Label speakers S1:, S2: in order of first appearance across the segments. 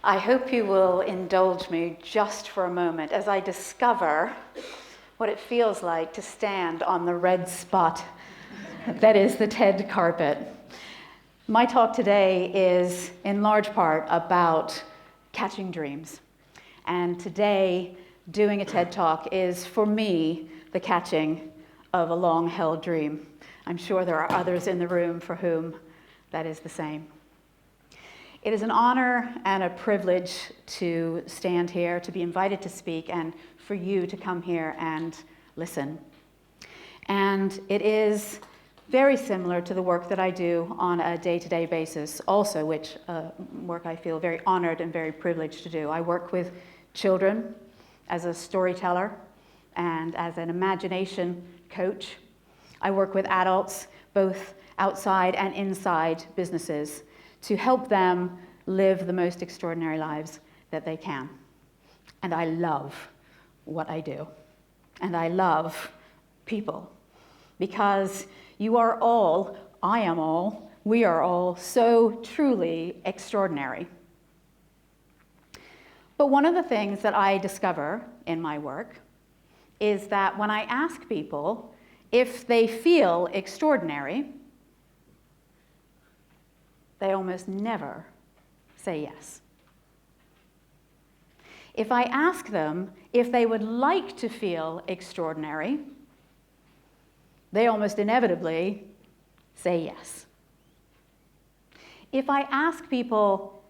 S1: I hope you will indulge me just for a moment as I discover what it feels like to stand on the red spot that is the TED carpet. My talk today is in large part about catching dreams. And today, doing a TED Talk is, for me, the catching of a long-held dream. I'm sure there are others in the room for whom that is the same. It is an honor and a privilege to stand here, to be invited to speak, and for you to come here and listen. And it is very similar to the work that I do on a day-to-day basis, also, which work I feel very honored and very privileged to do. I work with children as a storyteller and as an imagination coach. I work with adults, both outside and inside businesses, to help them live the most extraordinary lives that they can. And I love what I do. And I love people. Because you are all, I am all, we are all so truly extraordinary. But one of the things that I discover in my work is that when I ask people if they feel extraordinary, they almost never say yes. If I ask them if they would like to feel extraordinary, they almost inevitably say yes. If I ask people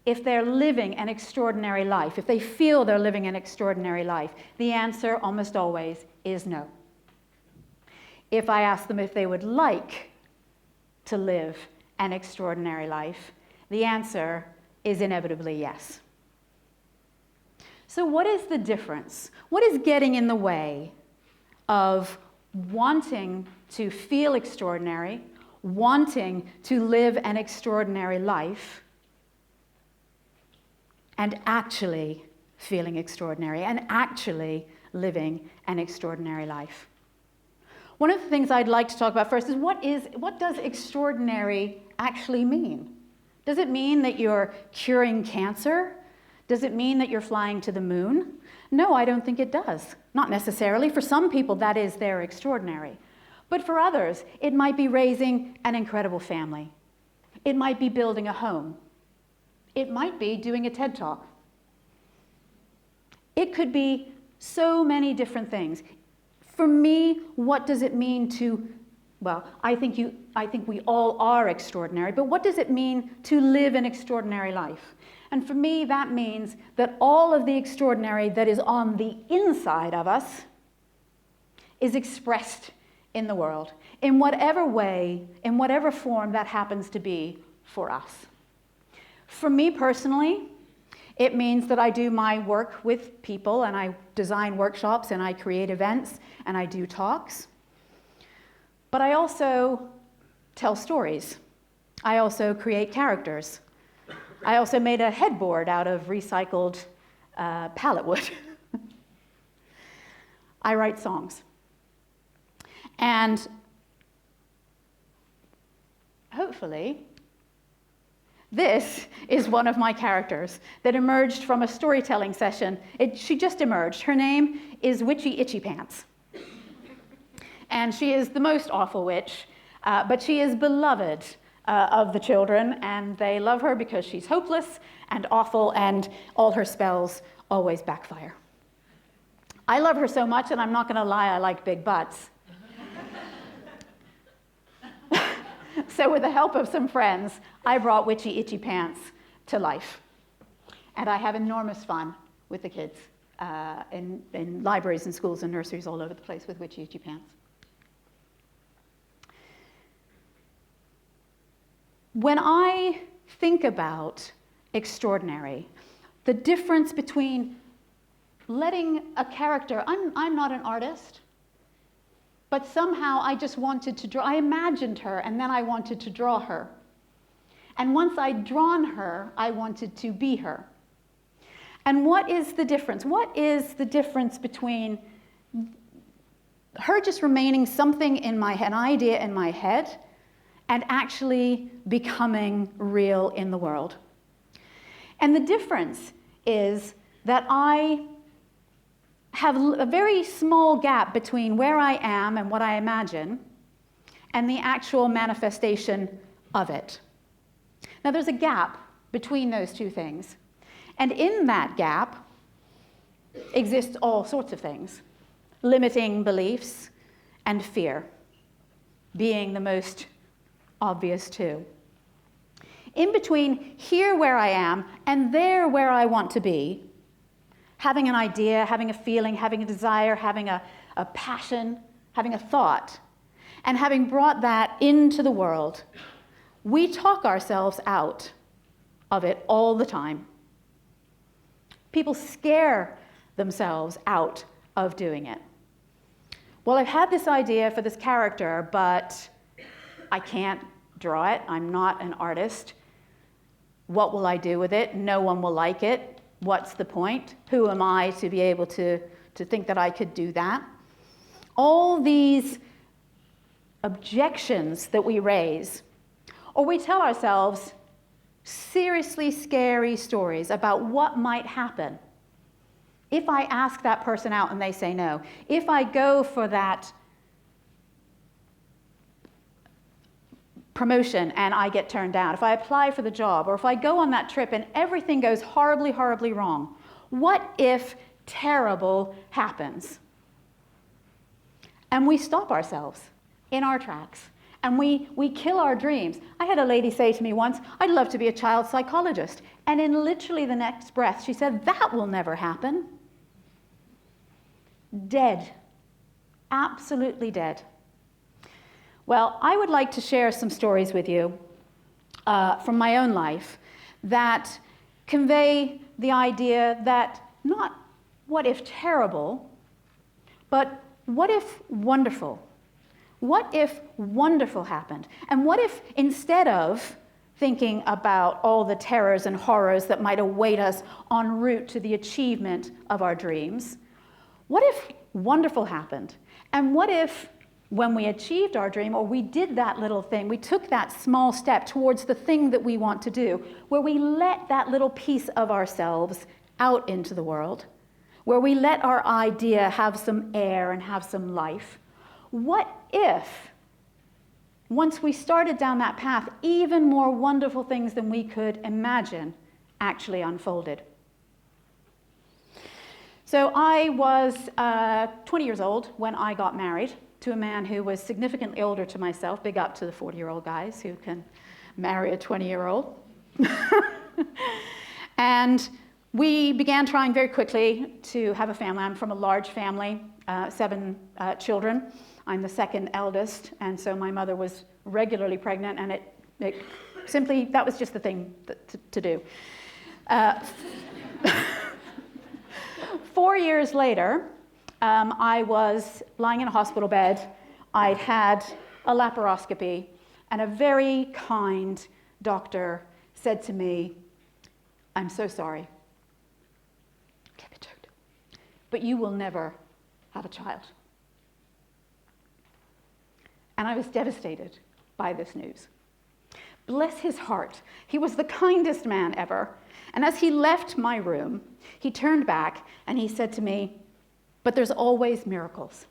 S1: if they're living an extraordinary life, if they feel they're living an extraordinary life, the answer almost always is no. If I ask them if they would like to live an extraordinary life, the answer is inevitably yes. So what is the difference? What is getting in the way of wanting to feel extraordinary, wanting to live an extraordinary life, and actually feeling extraordinary, and actually living an extraordinary life? One of the things I'd like to talk about first is what does extraordinary actually mean? Does it mean that you're curing cancer? Does it mean that you're flying to the moon? No, I don't think it does. Not necessarily. For some people, that is their extraordinary. But for others, it might be raising an incredible family. It might be building a home. It might be doing a TED Talk. It could be so many different things. For me, what does it mean to, well, I think we all are extraordinary, but what does it mean to live an extraordinary life? And for me, that means that all of the extraordinary that is on the inside of us is expressed in the world, in whatever way, in whatever form that happens to be for us. For me personally, it means that I do my work with people, and I design workshops, and I create events, and I do talks. But I also tell stories. I also create characters. I also made a headboard out of recycled pallet wood. I write songs. And hopefully, this is one of my characters that emerged from a storytelling session. She just emerged. Her name is Witchy Itchy Pants. And she is the most awful witch, but she is beloved of the children, and they love her because she's hopeless and awful, and all her spells always backfire. I love her so much, and I'm not going to lie, I like big butts. So with the help of some friends, I brought Witchy Itchy Pants to life. And I have enormous fun with the kids in libraries and schools and nurseries all over the place with Witchy Itchy Pants. When I think about extraordinary, the difference between letting a character, I'm not an artist, but somehow I just wanted to draw, I imagined her, and then I wanted to draw her. And once I'd drawn her, I wanted to be her. And what is the difference? What is the difference between her just remaining something in my head, an idea in my head, and actually becoming real in the world? And the difference is that I have a very small gap between where I am and what I imagine and the actual manifestation of it. Now, there's a gap between those two things. And in that gap exists all sorts of things, limiting beliefs and fear being the most obvious two. In between here where I am and there where I want to be, having an idea, having a feeling, having a desire, having a passion, having a thought, and having brought that into the world, we talk ourselves out of it all the time. People scare themselves out of doing it. Well, I've had this idea for this character, but I can't draw it. I'm not an artist. What will I do with it? No one will like it. What's the point? Who am I to be able to think that I could do that? All these objections that we raise, or we tell ourselves seriously scary stories about what might happen if I ask that person out and they say no, if I go for that promotion and I get turned down, if I apply for the job, or if I go on that trip and everything goes horribly, horribly wrong. What if terrible happens? And we stop ourselves in our tracks. And we kill our dreams. I had a lady say to me once, I'd love to be a child psychologist. And in literally the next breath, she said, that will never happen. Dead. Absolutely dead. Well, I would like to share some stories with you from my own life that convey the idea that not what if terrible, but what if wonderful? What if wonderful happened? And what if instead of thinking about all the terrors and horrors that might await us en route to the achievement of our dreams, what if wonderful happened? And what if when we achieved our dream, or we did that little thing, we took that small step towards the thing that we want to do, where we let that little piece of ourselves out into the world, where we let our idea have some air and have some life? What if, once we started down that path, even more wonderful things than we could imagine actually unfolded? So I was 20 years old when I got married to a man who was significantly older to myself. Big up to the 40-year-old guys who can marry a 20-year-old. And we began trying very quickly to have a family. I'm from a large family, 7 children. I'm the second eldest, and so my mother was regularly pregnant, and it simply, that was just the thing to do. 4 years later, I was lying in a hospital bed. I'd had a laparoscopy, and a very kind doctor said to me, I'm so sorry, but you will never have a child. And I was devastated by this news. Bless his heart. He was the kindest man ever. And as he left my room, he turned back and he said to me, but there's always miracles.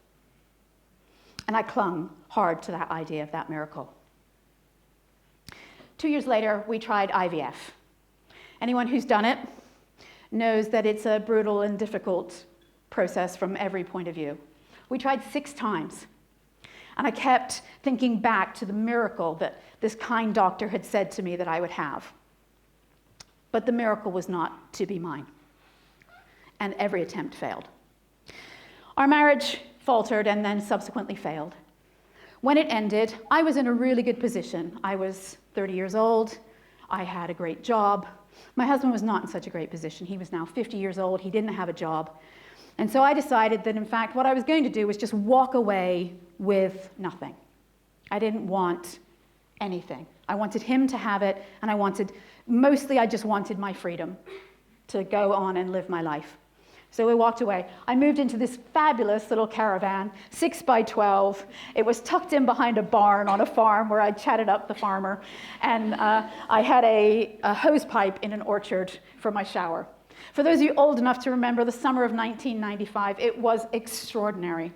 S1: And I clung hard to that idea of that miracle. 2 years later, we tried IVF. Anyone who's done it knows that it's a brutal and difficult process from every point of view. We tried 6 times. And I kept thinking back to the miracle that this kind doctor had said to me that I would have. But the miracle was not to be mine. And every attempt failed. Our marriage faltered and then subsequently failed. When it ended, I was in a really good position. I was 30 years old. I had a great job. My husband was not in such a great position. He was now 50 years old. He didn't have a job. And so I decided that, in fact, what I was going to do was just walk away with nothing. I didn't want anything. I wanted him to have it, and I just wanted my freedom to go on and live my life. So we walked away. I moved into this fabulous little caravan, 6 by 12. It was tucked in behind a barn on a farm where I chatted up the farmer. And I had a hose pipe in an orchard for my shower. For those of you old enough to remember the summer of 1995, it was extraordinary.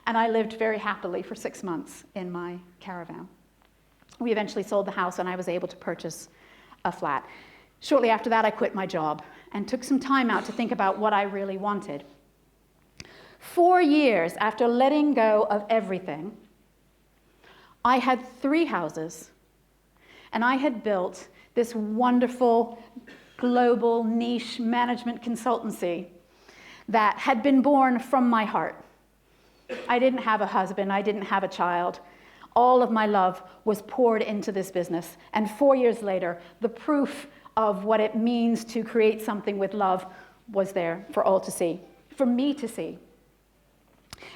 S1: And I lived very happily for 6 months in my caravan. We eventually sold the house and I was able to purchase a flat. Shortly after that, I quit my job and took some time out to think about what I really wanted. 4 years after letting go of everything, I had 3 houses, and I had built this wonderful global niche management consultancy that had been born from my heart. I didn't have a husband, I didn't have a child. All of my love was poured into this business, and 4 years later, the proof of what it means to create something with love was there for all to see, for me to see.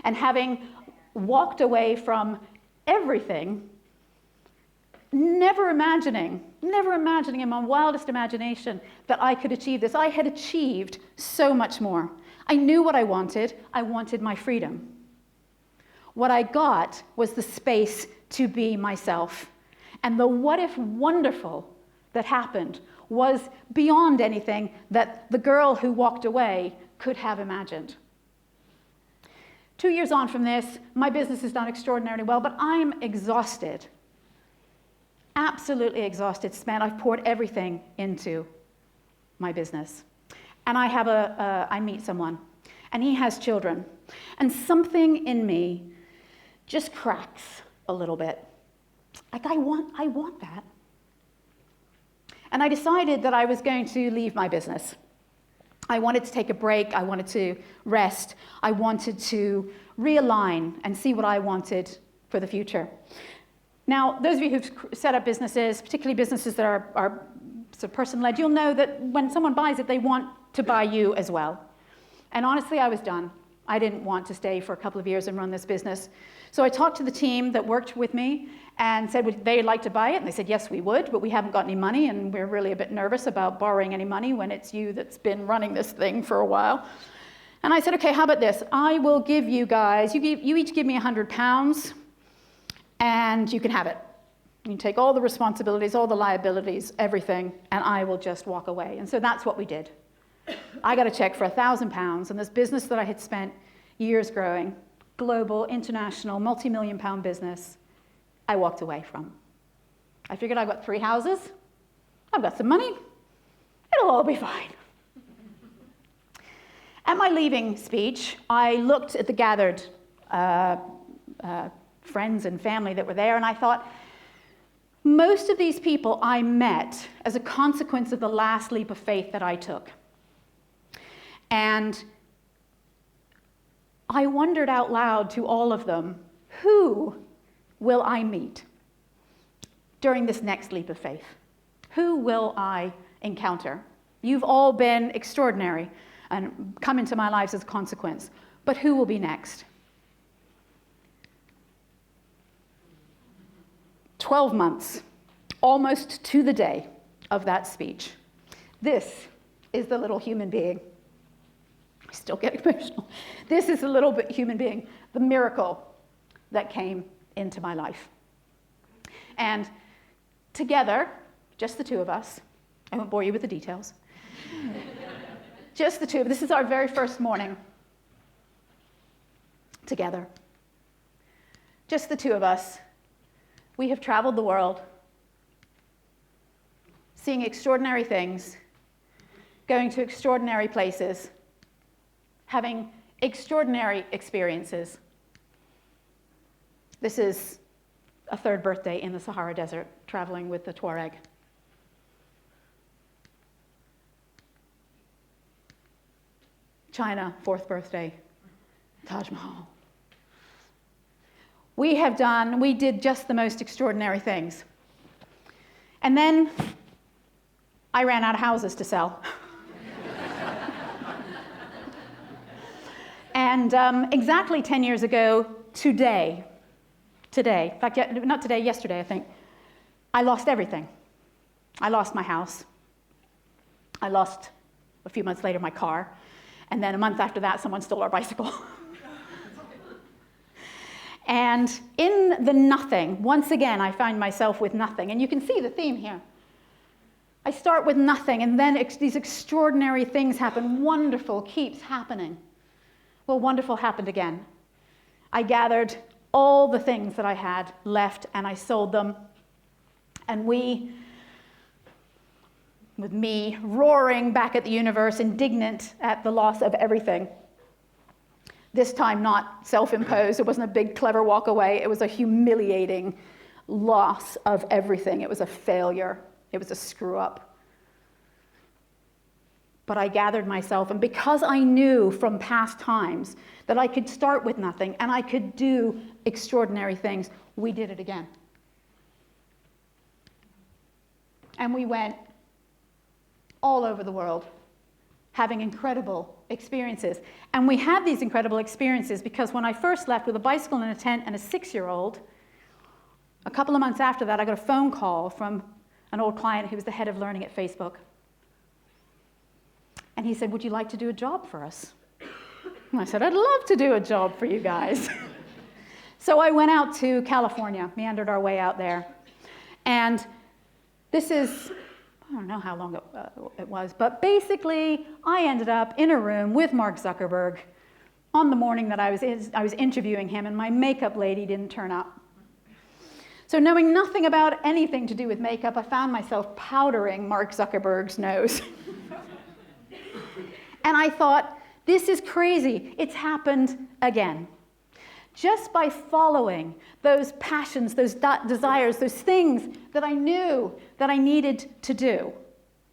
S1: And having walked away from everything, never imagining in my wildest imagination that I could achieve this, I had achieved so much more. I knew what I wanted my freedom. What I got was the space to be myself. And the what if wonderful that happened was beyond anything that the girl who walked away could have imagined. 2 years on from this, my business has done extraordinarily well, but I'm exhausted. Absolutely exhausted, spent. I've poured everything into my business. And I meet someone, and he has children. And something in me just cracks a little bit. Like, I want that. And I decided that I was going to leave my business. I wanted to take a break. I wanted to rest. I wanted to realign and see what I wanted for the future. Now, those of you who've set up businesses, particularly businesses that are sort of person-led, you'll know that when someone buys it, they want to buy you as well. And honestly, I was done. I didn't want to stay for a couple of years and run this business. So I talked to the team that worked with me and said, would they like to buy it? And they said, yes, we would, but we haven't got any money, and we're really a bit nervous about borrowing any money when it's you that's been running this thing for a while. And I said, okay, how about this? I will give you guys, you each give me £100, and you can have it. You can take all the responsibilities, all the liabilities, everything, and I will just walk away. And so that's what we did. I got a check for £1,000, and this business that I had spent years growing, global, international, multi-million-pound business, I walked away from. I figured I've got 3 houses, I've got some money, it'll all be fine. At my leaving speech, I looked at the gathered friends and family that were there, and I thought, most of these people I met as a consequence of the last leap of faith that I took. And I wondered out loud to all of them, who will I meet during this next leap of faith? Who will I encounter? You've all been extraordinary and come into my lives as a consequence, but who will be next? 12 months, almost to the day of that speech. This is the little human being. I still get emotional. This is the little bit human being, the miracle that came into my life. And together, just the 2 of us, I won't bore you with the details, just the 2 of us, this is our very first morning together. Just the 2 of us, we have traveled the world, seeing extraordinary things, going to extraordinary places, having extraordinary experiences. This is a 3rd birthday in the Sahara Desert, traveling with the Tuareg. China, 4th birthday, Taj Mahal. We did just the most extraordinary things. And then I ran out of houses to sell. And exactly 10 years ago, today, in fact, not today, yesterday, I think, I lost everything. I lost my house. I lost, a few months later, my car. And then a month after that, someone stole our bicycle. And in the nothing, once again, I find myself with nothing. And you can see the theme here. I start with nothing, and then these extraordinary things happen. Wonderful keeps happening. Well, wonderful happened again. I gathered all the things that I had left, and I sold them. And with me roaring back at the universe, indignant at the loss of everything. This time not self-imposed. It wasn't a big, clever walk away. It was a humiliating loss of everything. It was a failure. It was a screw-up. But I gathered myself, and because I knew from past times that I could start with nothing and I could do extraordinary things, we did it again. And we went all over the world, having incredible experiences. And we had these incredible experiences because when I first left with a bicycle and a tent and a 6-year-old, a couple of months after that, I got a phone call from an old client who was the head of learning at Facebook. And he said, would you like to do a job for us? And I said, I'd love to do a job for you guys. So I went out to California, meandered our way out there. And this is, I don't know how long it was, but basically I ended up in a room with Mark Zuckerberg on the morning that I was interviewing him, and my makeup lady didn't turn up. So knowing nothing about anything to do with makeup, I found myself powdering Mark Zuckerberg's nose. And I thought, this is crazy. It's happened again. Just by following those passions, those desires, those things that I knew that I needed to do,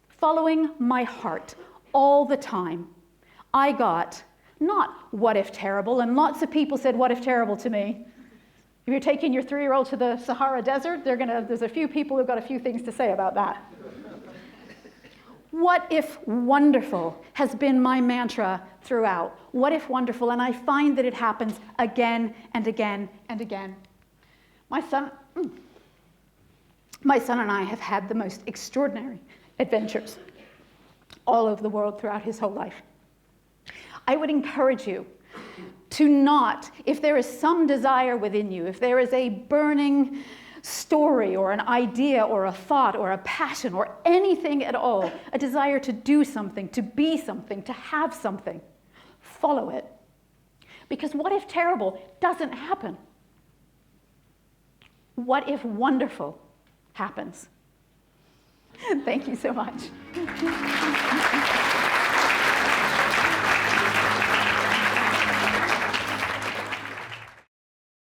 S1: following my heart all the time, I got not what if terrible, and lots of people said what if terrible to me. If you're taking your 3-year-old to the Sahara Desert, there's a few people who've got a few things to say about that. What if wonderful has been my mantra throughout. What if wonderful? And I find that it happens again and again and again. My son and I have had the most extraordinary adventures all over the world throughout his whole life. I would encourage you to not, if there is some desire within you, if there is a burning story or an idea or a thought or a passion or anything at all, a desire to do something, to be something, to have something, follow it. Because what if terrible doesn't happen? What if wonderful happens? Thank you so much.